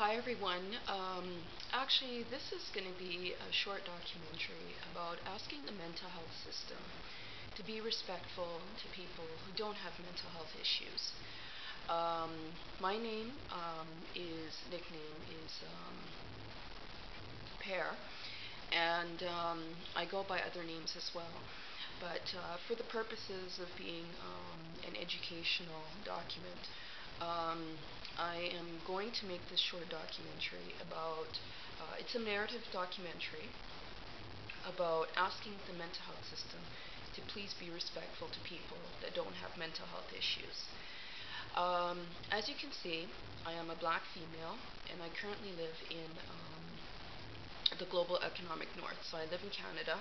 Hi everyone. Actually, this is going to be a short documentary about asking the mental health system to be respectful to people who don't have mental health issues. My name nickname is Pear, and I go by other names as well. But for the purposes of being an educational document, I am going to make this short documentary about, it's a narrative documentary about asking the mental health system to please be respectful to people that don't have mental health issues. As you can see, I am a black female, and I currently live in the global economic north. So I live in Canada,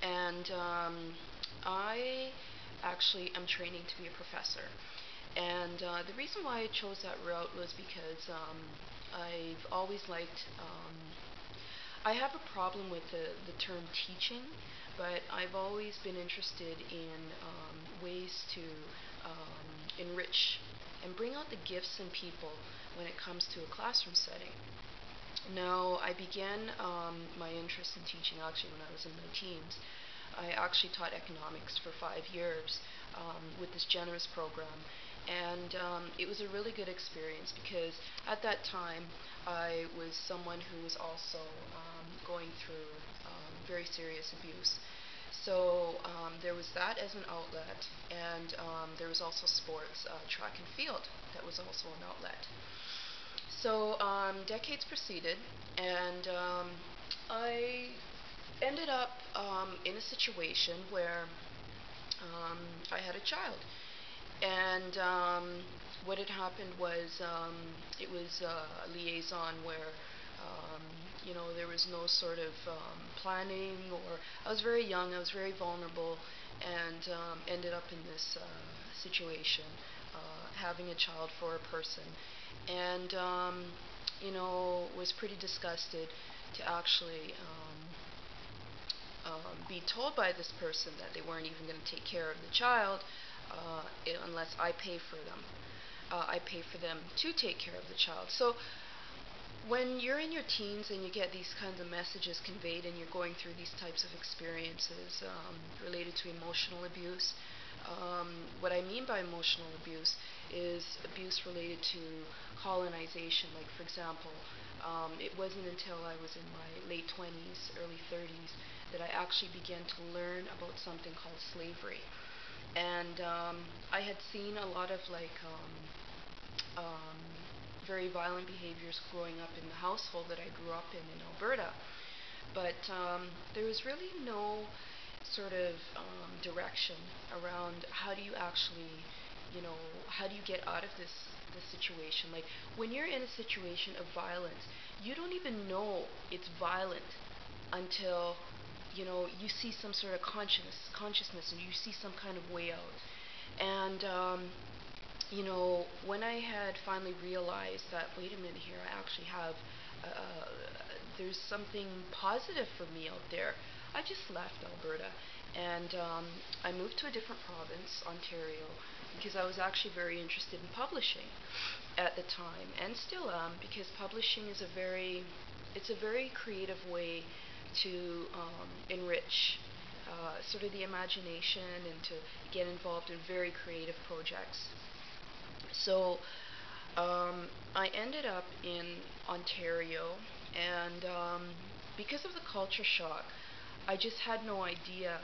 and I actually am training to be a professor. And the reason why I chose that route was because I've always liked, I have a problem with the term teaching, but I've always been interested in ways to enrich and bring out the gifts in people when it comes to a classroom setting. Now, I began my interest in teaching actually when I was in my teens. I actually taught economics for 5 years with this generous program, and it was a really good experience because at that time I was someone who was also going through very serious abuse. So there was that as an outlet, and there was also sports, track and field, that was also an outlet. So decades proceeded, and I ended up in a situation where I had a child. And what had happened was it was a liaison where there was no sort of planning, or I was very young, I was very vulnerable, and ended up in this situation, having a child for a person, and was pretty disgusted to actually be told by this person that they weren't even going to take care of the child unless I pay for them. I pay for them to take care of the child. So when you're in your teens and you get these kinds of messages conveyed and you're going through these types of experiences related to emotional abuse, what I mean by emotional abuse is abuse related to colonization. Like, for example, it wasn't until I was in my late 20s, early 30s, that I actually began to learn about something called slavery. And I had seen a lot of very violent behaviors growing up in the household that I grew up in Alberta. But there was really no sort of direction around how do you actually, how do you get out of this situation. Like, when you're in a situation of violence, you don't even know it's violent until you see some sort of consciousness, and you see some kind of way out. And when I had finally realized that, wait a minute here, I actually have there's something positive for me out there, I just left Alberta, and I moved to a different province, Ontario, because I was actually very interested in publishing at the time, and still am, because publishing is it's a very creative way to enrich sort of the imagination and to get involved in very creative projects. So I ended up in Ontario, and because of the culture shock, I just had no idea,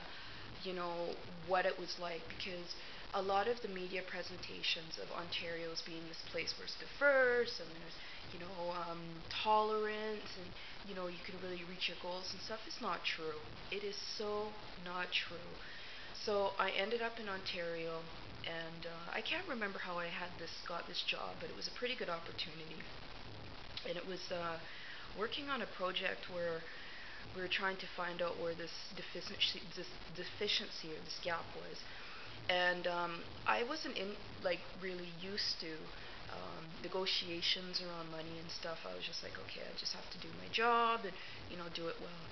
what it was like, because a lot of the media presentations of Ontario as being this place where it's diverse and there's, tolerance, and, you can really reach your goals and stuff is not true. It is so not true. So I ended up in Ontario, and I can't remember how I got this job, but it was a pretty good opportunity. And it was working on a project where we were trying to find out where this deficiency or this gap was. And I wasn't really used to negotiations around money and stuff. I was just like, okay, I just have to do my job and do it well.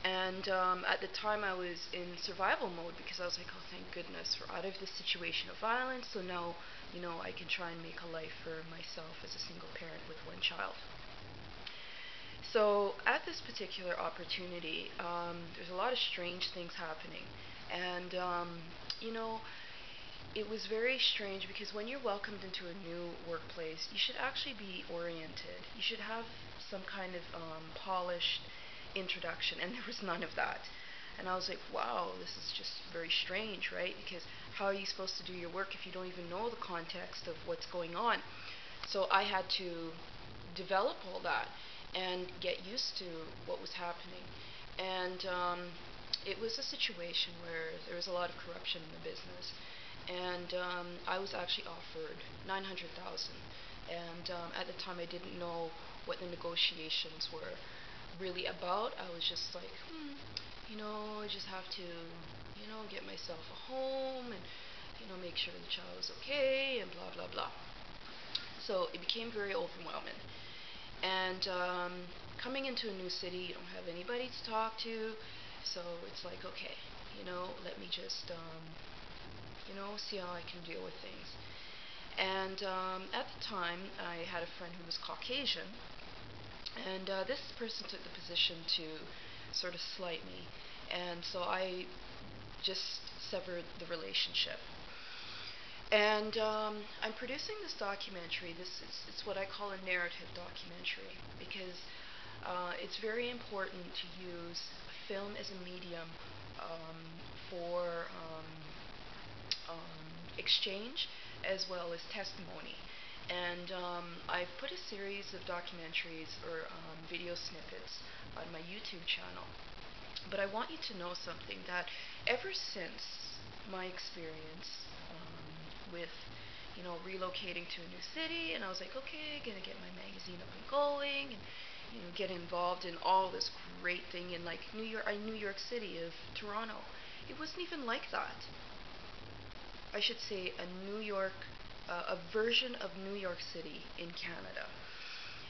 And at the time I was in survival mode, because I was like, oh, thank goodness we're out of this situation of violence, so now I can try and make a life for myself as a single parent with one child. So at this particular opportunity, there's a lot of strange things happening. And, you know, it was very strange because when you're welcomed into a new workplace, you should actually be oriented. You should have some kind of polished introduction, and there was none of that. And I was like, wow, this is just very strange, right? Because how are you supposed to do your work if you don't even know the context of what's going on? So I had to develop all that and get used to what was happening. And it was a situation where there was a lot of corruption in the business. And I was actually offered 900,000. And at the time, I didn't know what the negotiations were really about. I was just like, I just have to, get myself a home and, make sure the child was okay and blah, blah, blah. So it became very overwhelming. And coming into a new city, you don't have anybody to talk to. So it's like, okay, let me just, see how I can deal with things. And at the time, I had a friend who was Caucasian. And this person took the position to sort of slight me. And so I just severed the relationship. And I'm producing this documentary. It's what I call a narrative documentary because it's very important to use film as a medium for exchange as well as testimony. And I've put a series of documentaries or video snippets on my YouTube channel. But I want you to know something, that ever since my experience with, relocating to a new city, and I was like, okay, gonna get my magazine up and going, and, get involved in all this great thing in like New York City of Toronto. It wasn't even like that. I should say a version of New York City in Canada.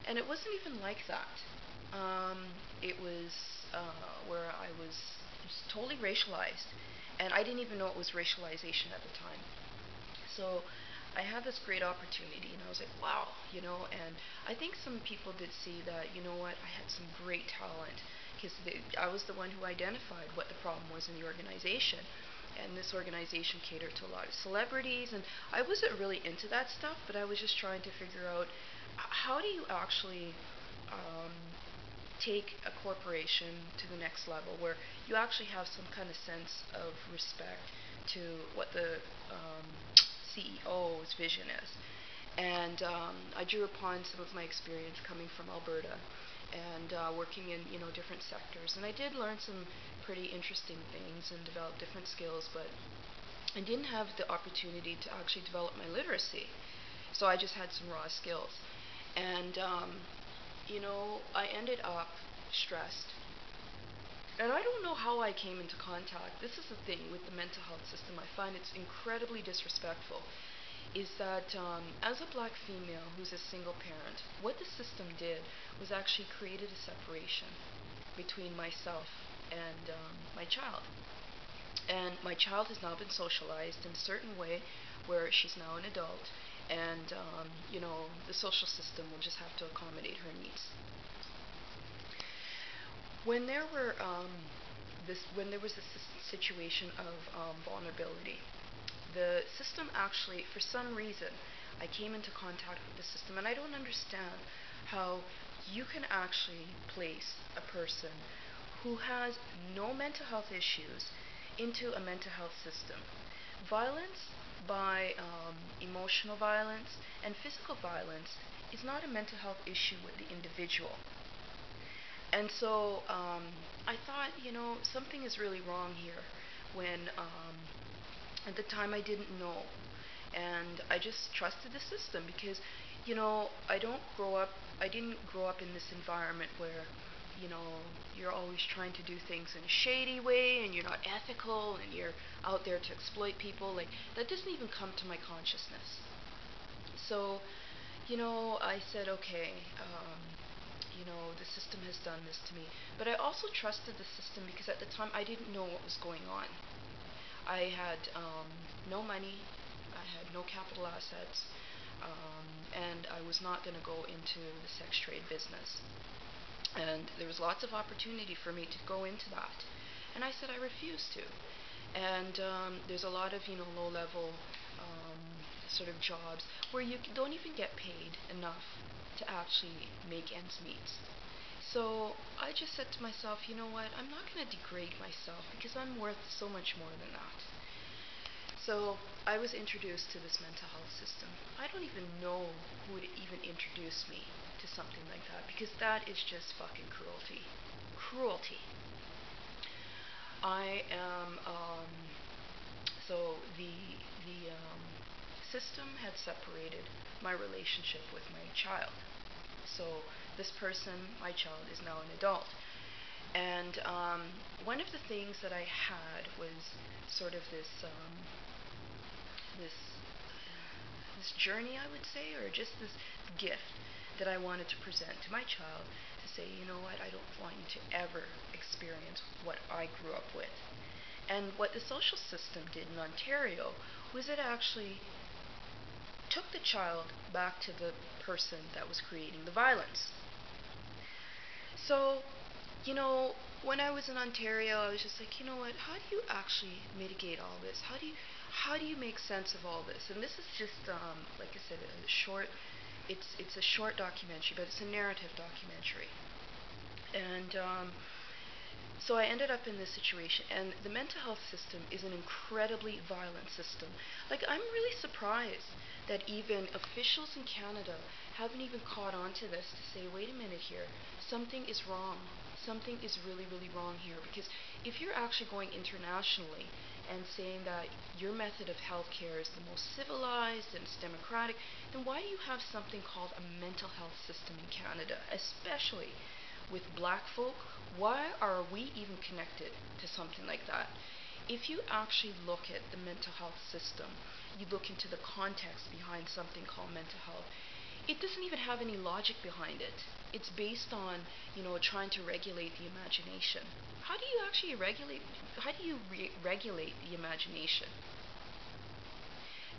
And it wasn't even like that. It was where I was just totally racialized, and I didn't even know it was racialization at the time. So I had this great opportunity, and I was like, wow, and I think some people did see that, I had some great talent, because I was the one who identified what the problem was in the organization. And this organization catered to a lot of celebrities, and I wasn't really into that stuff, but I was just trying to figure out how do you actually take a corporation to the next level where you actually have some kind of sense of respect to what the CEO's vision is. And I drew upon some of my experience coming from Alberta and working in different sectors, and I did learn some pretty interesting things and develop different skills, but I didn't have the opportunity to actually develop my literacy, so I just had some raw skills. And I ended up stressed, and I don't know how I came into contact. This is the thing with the mental health system. I find it's incredibly disrespectful, is that as a black female who's a single parent, what the system did was actually created a separation between myself and my child. And my child has now been socialized in a certain way where she's now an adult, and the social system will just have to accommodate her needs. When there was this situation of vulnerability, the system actually, for some reason, I came into contact with the system, and I don't understand how you can actually place a person who has no mental health issues into a mental health system. Violence by emotional violence and physical violence is not a mental health issue with the individual. And so I thought, something is really wrong here when at the time I didn't know. And I just trusted the system because, I didn't grow up in this environment where, you're always trying to do things in a shady way and you're not ethical and you're out there to exploit people. Like, that doesn't even come to my consciousness. So, I said, okay, the system has done this to me. But I also trusted the system because at the time I didn't know what was going on. I had no money, I had no capital assets, and I was not going to go into the sex trade business. And there was lots of opportunity for me to go into that. And I said I refused to. And there's a lot of, low-level sort of jobs where you don't even get paid enough to actually make ends meet. So I just said to myself, you know what, I'm not going to degrade myself because I'm worth so much more than that. So I was introduced to this mental health system. I don't even know who would even introduce me to something like that, because that is just fucking cruelty. Cruelty. I am, so the system had separated my relationship with my child. So this person, my child, is now an adult. And one of the things that I had was sort of this journey, I would say, or just this gift that I wanted to present to my child, to say, you know what, I don't want you to ever experience what I grew up with. And what the social system did in Ontario was it actually took the child back to the person that was creating the violence. So, when I was in Ontario, I was just like, you know what, how do you actually mitigate all this? How do you make sense of all this? And this is just, like I said, a short, it's a short documentary, but it's a narrative documentary. And so I ended up in this situation, and the mental health system is an incredibly violent system. Like, I'm really surprised that even officials in Canada haven't even caught on to this to say, wait a minute here, something is wrong. Something is really, really wrong here. Because if you're actually going internationally and saying that your method of healthcare is the most civilized and it's democratic, then why do you have something called a mental health system in Canada, especially with black folk? Why are we even connected to something like that? If you actually look at the mental health system, you look into the context behind something called mental health, it doesn't even have any logic behind it. It's based on, trying to regulate the imagination. How do you actually regulate the imagination?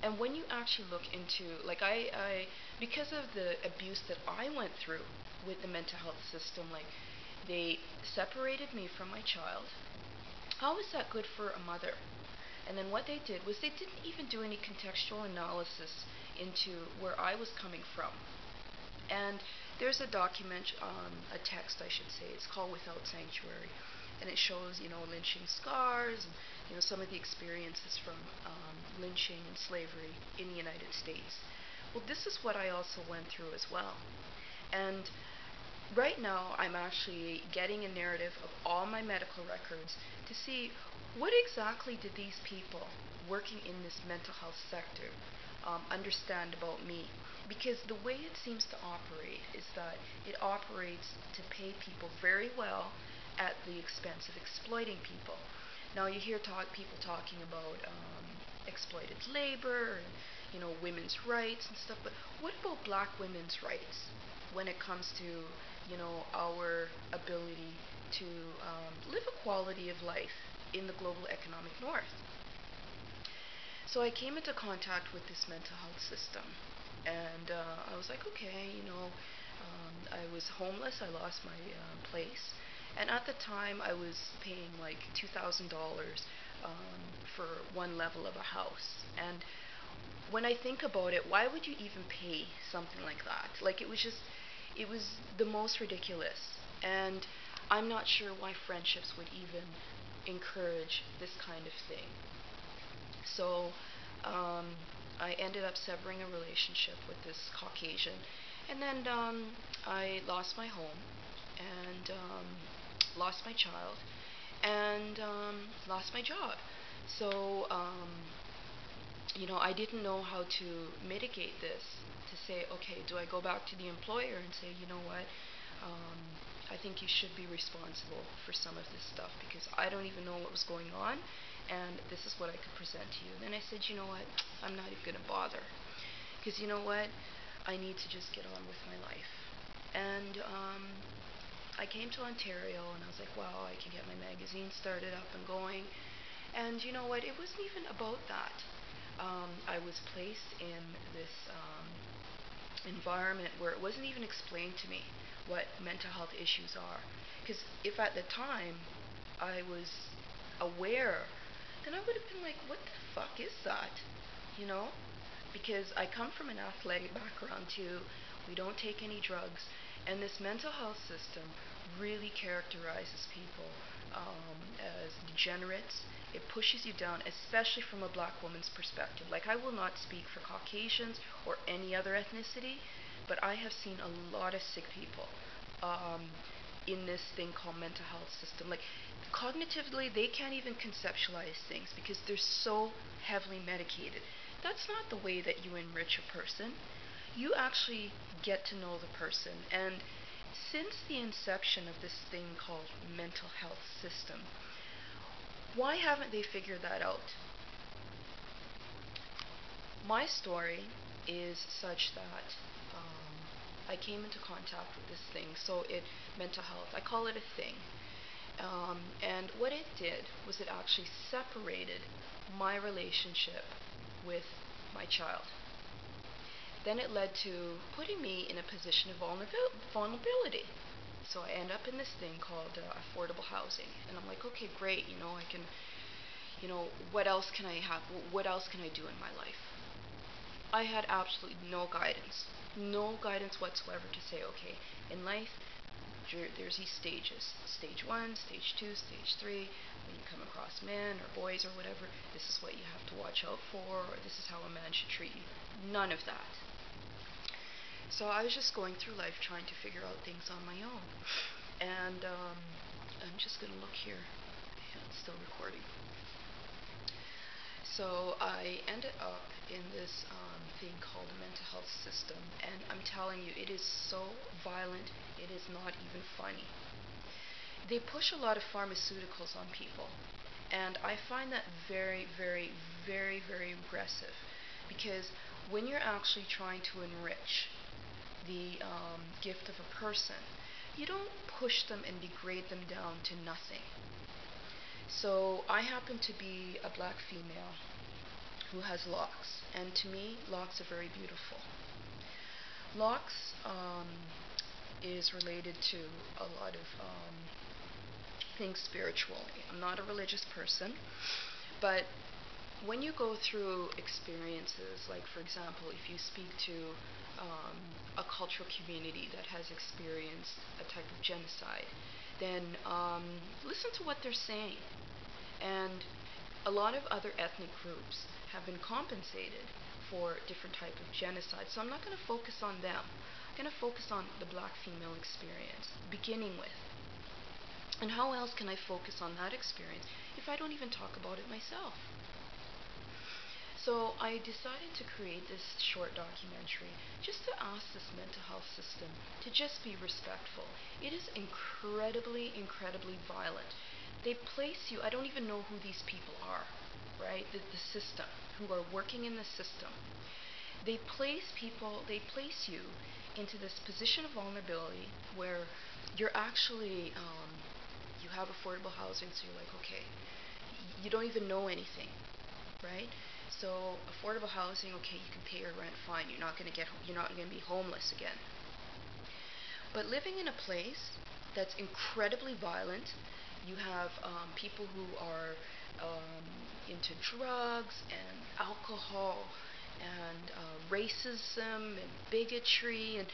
And when you actually look into, like, I because of the abuse that I went through with the mental health system, like, they separated me from my child. How is that good for a mother? And then what they did was they didn't even do any contextual analysis into where I was coming from. And there's a document, a text I should say, it's called Without Sanctuary. And it shows, lynching scars, and, some of the experiences from lynching and slavery in the United States. Well, this is what I also went through as well. And right now, I'm actually getting a narrative of all my medical records to see what exactly did these people working in this mental health sector understand about me. Because the way it seems to operate is that it operates to pay people very well at the expense of exploiting people. Now you hear people talking about exploited labor and women's rights and stuff, but what about black women's rights when it comes to our ability to live a quality of life in the global economic north? So I came into contact with this mental health system, and I was like, okay, I was homeless. I lost my place, and at the time I was paying like $2,000 for one level of a house. And when I think about it, why would you even pay something like that? Like, it was the most ridiculous. And I'm not sure why friendships would even encourage this kind of thing. So I ended up severing a relationship with this Caucasian. And then I lost my home, and lost my child, and lost my job. So, I didn't know how to mitigate this, to say, okay, do I go back to the employer and say, you know what, I think you should be responsible for some of this stuff because I don't even know what was going on, and this is what I could present to you. And then I said, you know what, I'm not even going to bother, because you know what, I need to just get on with my life. And I came to Ontario, and I was like, wow, I can get my magazine started up and going. And you know what, it wasn't even about that. I was placed in this environment where it wasn't even explained to me what mental health issues are. Because if at the time I was aware, then I would have been like, what the fuck is that? You know? Because I come from an athletic background too. We don't take any drugs. And this mental health system really characterizes people as degenerates. It pushes you down, especially from a black woman's perspective. Like, I will not speak for Caucasians or any other ethnicity, but I have seen a lot of sick people in this thing called mental health system. Like, cognitively, they can't even conceptualize things because they're so heavily medicated. That's not the way that you enrich a person. You actually get to know the person. And since the inception of this thing called mental health system, why haven't they figured that out? My story is such that I came into contact with this thing. So mental health, I call it a thing. And what it did was it actually separated my relationship with my child. Then it led to putting me in a position of vulnerability. So I end up in this thing called affordable housing. And I'm like, okay, great, I can, what else can I have? What else can I do in my life? I had absolutely no guidance whatsoever to say, okay, in life, there's these stages. Stage 1, stage 2, stage 3. When you come across men or boys or whatever, this is what you have to watch out for, or this is how a man should treat you. None of that. So I was just going through life trying to figure out things on my own. And I'm just going to look here. Yeah, it's still recording. So I ended up in this thing called the mental health system, and I'm telling you, it is so violent, it is not even funny. They push a lot of pharmaceuticals on people, and I find that very, very, very, very impressive, because when you're actually trying to enrich the gift of a person, you don't push them and degrade them down to nothing. So I happen to be a black female who has locks, and to me, locks are very beautiful. Locks is related to a lot of things spiritual. I'm not a religious person, but when you go through experiences, like for example, if you speak to a cultural community that has experienced a type of genocide, then listen to what they're saying. And a lot of other ethnic groups have been compensated for different type of genocide. So I'm not going to focus on them. I'm going to focus on the black female experience, beginning with. And how else can I focus on that experience if I don't even talk about it myself? So I decided to create this short documentary just to ask this mental health system to just be respectful. It is incredibly, incredibly violent. They place you, I don't even know who these people are, right? The system, who are working in the system. They place you into this position of vulnerability where you're actually, you have affordable housing, so you're like, okay, you don't even know anything, right? So affordable housing, okay, you can pay your rent, fine. You're not going to be homeless again. But living in a place that's incredibly violent, you have people who are into drugs and alcohol and racism and bigotry, and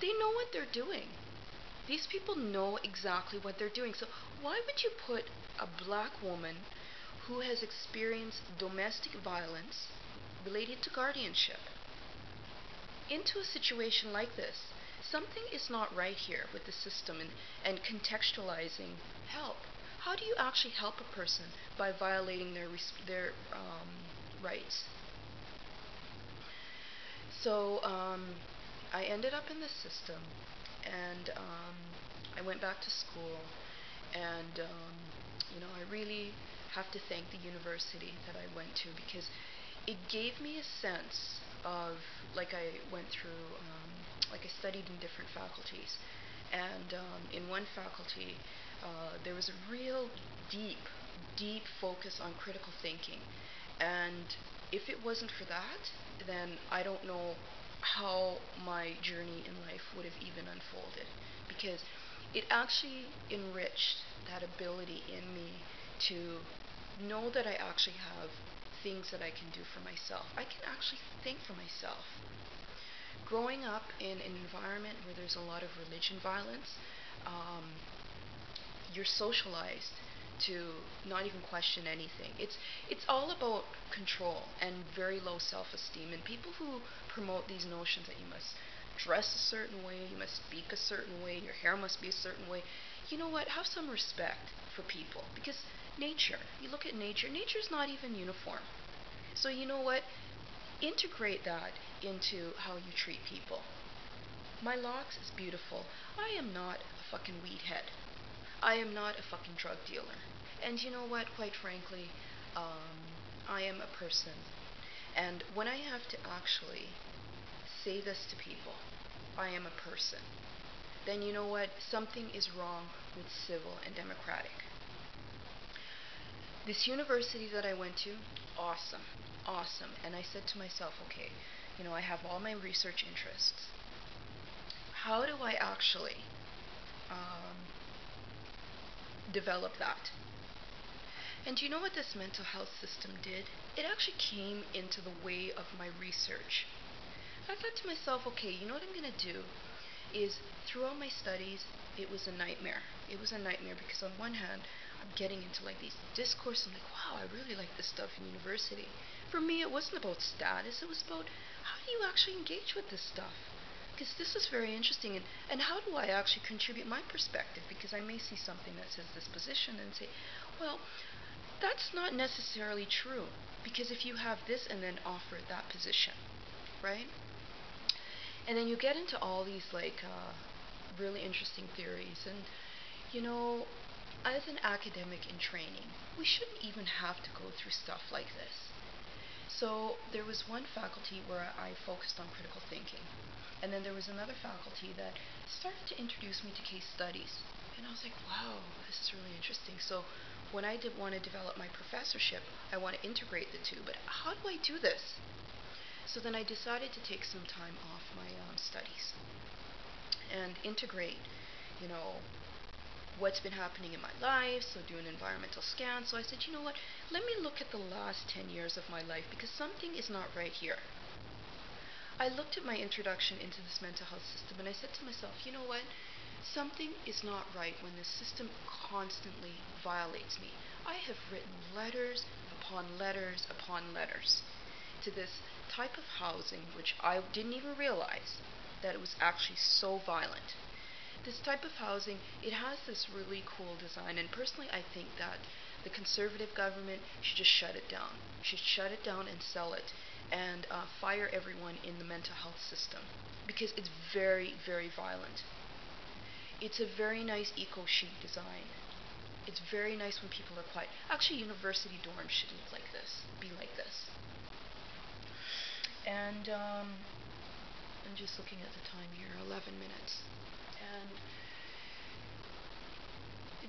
they know what they're doing. These people know exactly what they're doing. So why would you put a black woman who has experienced domestic violence related to guardianship into a situation like this? Something is not right here with the system and contextualizing help. How do you actually help a person by violating their rights? So I ended up in the system, and I went back to school, and I really have to thank the university that I went to, because it gave me a sense of, like, I went through, like I studied in different faculties, and in one faculty there was a real deep focus on critical thinking, and if it wasn't for that, then I don't know how my journey in life would have even unfolded, because it actually enriched that ability in me to know that I actually have things that I can do for myself. I can actually think for myself. Growing up in an environment where there's a lot of religion violence, um, you're socialized to not even question anything. It's all about control and very low self-esteem. And people who promote these notions that you must dress a certain way, you must speak a certain way, your hair must be a certain way. You know what? Have some respect for people, because nature, you look at nature, nature's not even uniform. So you know what? Integrate that into how you treat people. My locks is beautiful. I am not a fucking weed head. I am not a fucking drug dealer. And you know what? Quite frankly, I am a person. And when I have to actually say this to people, I am a person, then you know what? Something is wrong with civil and democratic. This university that I went to, awesome, awesome. And I said to myself, okay, I have all my research interests. How do I actually um, develop that? And do you know what this mental health system did? It actually came into the way of my research. I thought to myself, okay, you know what I'm going to do is, throughout my studies, it was a nightmare. It was a nightmare because on one hand, I'm getting into like these discourses. I'm like, wow, I really like this stuff in university. For me, it wasn't about status. It was about how do you actually engage with this stuff? Because this is very interesting. And how do I actually contribute my perspective? Because I may see something that says this position and say, well, that's not necessarily true. Because if you have this and then offer that position, right? And then you get into all these really interesting theories. And as an academic in training, we shouldn't even have to go through stuff like this. So there was one faculty where I focused on critical thinking. And then there was another faculty that started to introduce me to case studies. And I was like, wow, this is really interesting. So when I did want to develop my professorship, I want to integrate the two. But how do I do this? So then I decided to take some time off my studies and integrate, what's been happening in my life, so do an environmental scan. So I said, you know what, let me look at the last 10 years of my life, because something is not right here. I looked at my introduction into this mental health system and I said to myself, you know what, something is not right when this system constantly violates me. I have written letters upon letters upon letters to this type of housing, which I didn't even realize that it was actually so violent. This type of housing, it has this really cool design, and personally I think that the conservative government should just shut it down. Should shut it down and sell it, and fire everyone in the mental health system, because it's very, very violent. It's a very nice eco-chic design. It's very nice when people are quiet. Actually, university dorms should look like this, be like this. And I'm just looking at the time here, 11 minutes. And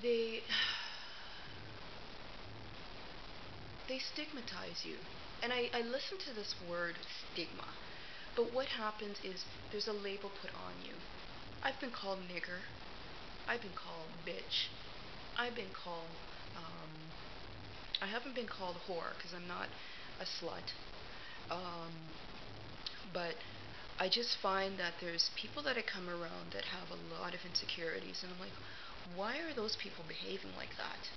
they stigmatize you. And I listen to this word, stigma. But what happens is there's a label put on you. I've been called nigger. I've been called bitch. I've been called, I haven't been called whore because I'm not a slut. But I just find that there's people that I come around that have a lot of insecurities, and I'm like, why are those people behaving like that?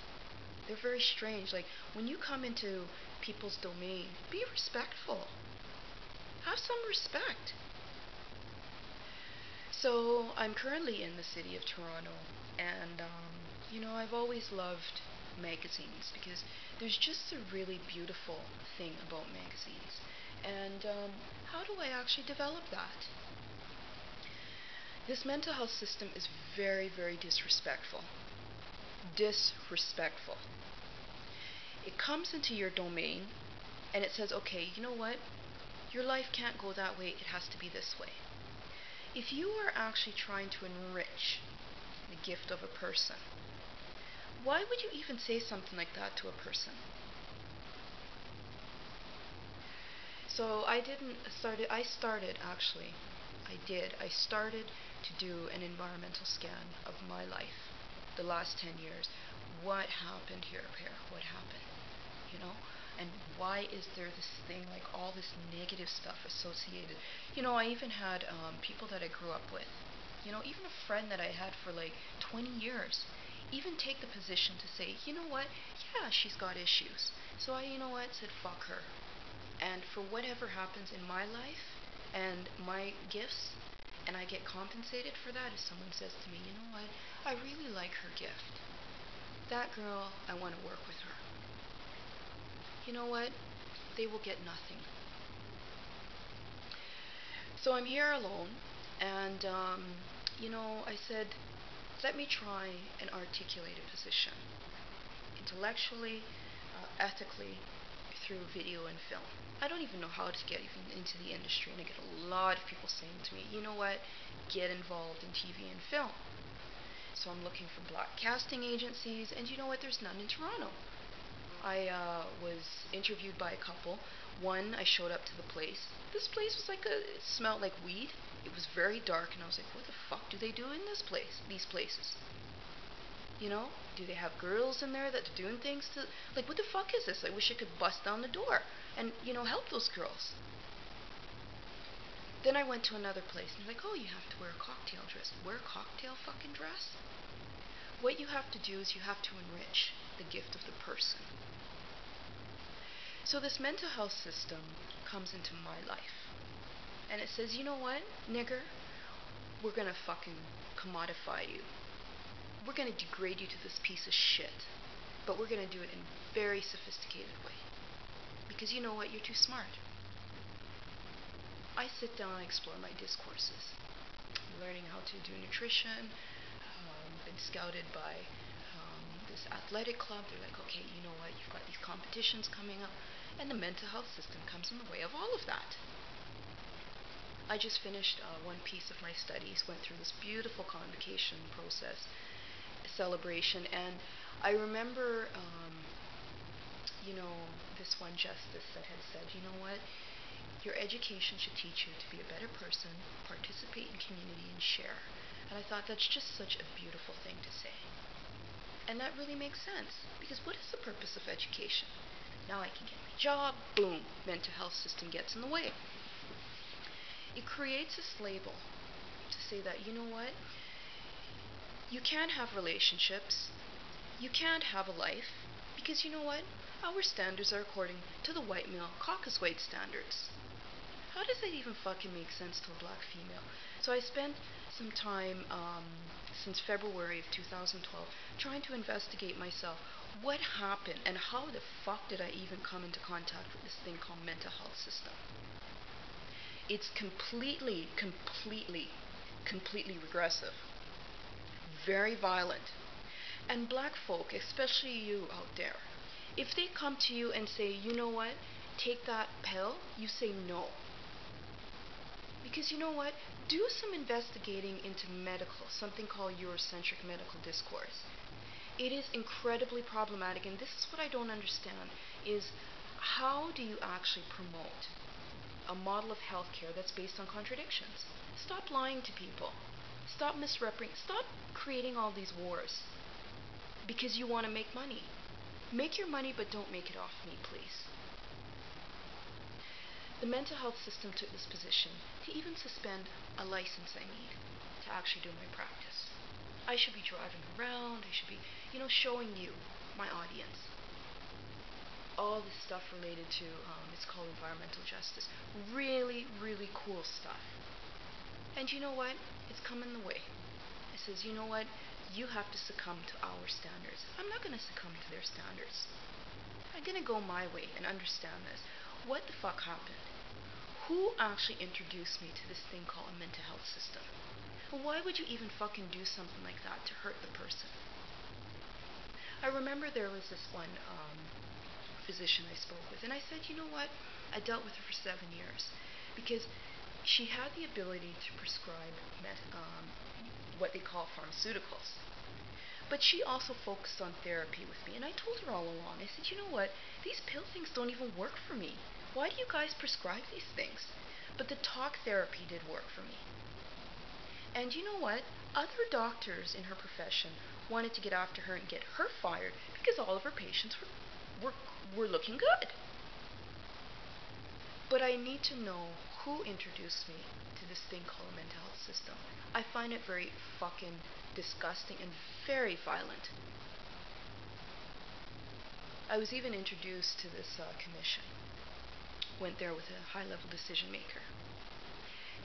They're very strange. Like, when you come into people's domain, be respectful. Have some respect. So I'm currently in the city of Toronto, and I've always loved magazines because there's just a really beautiful thing about magazines. And how do I actually develop that? This mental health system is very, very disrespectful. Disrespectful. It comes into your domain and it says, okay, you know what? Your life can't go that way, it has to be this way. If you are actually trying to enrich the gift of a person, why would you even say something like that to a person? So I started actually, I started to do an environmental scan of my life, the last 10 years. What happened here, Pear? What happened? You know? And why is there this thing, like all this negative stuff associated? I even had people that I grew up with, even a friend that I had for like 20 years, even take the position to say, you know what? Yeah, she's got issues. So I, said fuck her. And for whatever happens in my life and my gifts, and I get compensated for that if someone says to me, you know what, I really like her gift. That girl, I want to work with her. You know what? They will get nothing. So I'm here alone, and, I said, let me try and articulate a position intellectually, ethically, through video and film. I don't even know how to get even into the industry, and I get a lot of people saying to me, you know what, get involved in TV and film. So I'm looking for black casting agencies, and you know what, there's none in Toronto. I was interviewed by a couple. One, I showed up to the place. This place was it smelled like weed. It was very dark, and I was like, what the fuck do they do in these places? Do they have girls in there that are doing things to, what the fuck is this? I wish I could bust down the door and, help those girls. Then I went to another place, and they're like, oh, you have to wear a cocktail dress. Wear a cocktail fucking dress? What you have to do is you have to enrich the gift of the person. So this mental health system comes into my life, and it says, you know what, nigger, we're gonna fucking commodify you. We're gonna degrade you to this piece of shit, but we're gonna do it in a very sophisticated way. Because you know what, you're too smart. I sit down and explore my discourses. I'm learning how to do nutrition. Been scouted by this athletic club. They're like, okay, you know what, you've got these competitions coming up, and the mental health system comes in the way of all of that. I just finished one piece of my studies, went through this beautiful convocation process, celebration, and I remember, this one justice that had said, you know what, your education should teach you to be a better person, participate in community, and share. And I thought that's just such a beautiful thing to say. And that really makes sense, because what is the purpose of education? Now I can get my job, boom, mental health system gets in the way. It creates this label to say that, you know what, you can't have relationships, you can't have a life, because you know what, our standards are according to the white male caucus white standards. How does that even fucking make sense to a black female? So I spent some time since February of 2012 trying to investigate myself. What happened, and how the fuck did I even come into contact with this thing called mental health system? It's completely regressive. Very violent. And black folk, especially you out there, if they come to you and say, you know what, take that pill, you say no. Because you know what, do some investigating into something called Eurocentric medical discourse. It is incredibly problematic, and this is what I don't understand, is how do you actually promote a model of healthcare that's based on contradictions? Stop lying to people. Stop stop creating all these wars because you want to make money. Make your money, but don't make it off me, please. The mental health system took this position to even suspend a license I need to actually do my practice. I should be driving around, I should be, showing you, my audience, all this stuff related to, it's called environmental justice. Really, really cool stuff. And you know what? It's come in the way. It says, you know what? You have to succumb to our standards. I'm not going to succumb to their standards. I'm going to go my way and understand this. What the fuck happened? Who actually introduced me to this thing called a mental health system? Why would you even fucking do something like that to hurt the person? I remember there was this one physician I spoke with, and I said, you know what? I dealt with her for 7 years because she had the ability to prescribe what they call pharmaceuticals. But she also focused on therapy with me, and I told her all along, I said, you know what? These pill things don't even work for me. Why do you guys prescribe these things? But the talk therapy did work for me. And you know what? Other doctors in her profession wanted to get after her and get her fired because all of her patients were looking good. But I need to know who introduced me to this thing called a mental health system. I find it very fucking disgusting and very violent. I was even introduced to this commission. Went there with a high-level decision maker.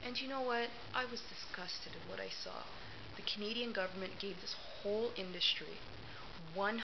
And you know what? I was disgusted at what I saw. The Canadian government gave this whole industry